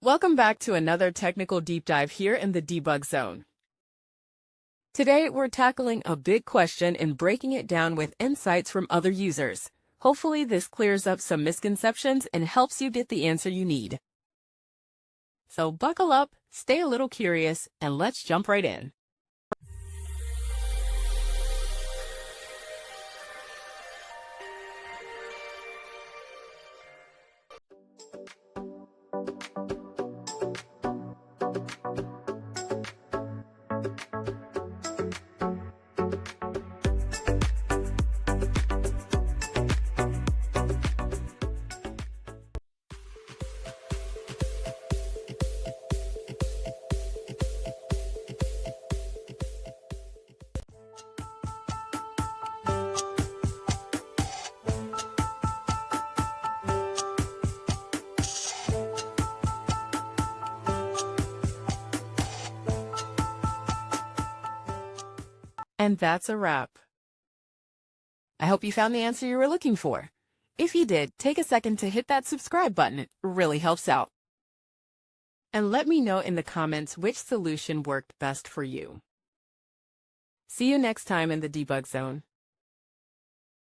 Welcome back to another technical deep dive here in the debug zone. Today, we're tackling a big question and breaking it down with insights from other users. Hopefully, this clears up some misconceptions and helps you get the answer you need. So buckle up, stay a little curious, and let's jump right in. And that's a wrap. I hope you found the answer you were looking for. If you did, take a second to hit that subscribe button. It really helps out. And let me know in the comments which solution worked best for you. See you next time in the debug zone.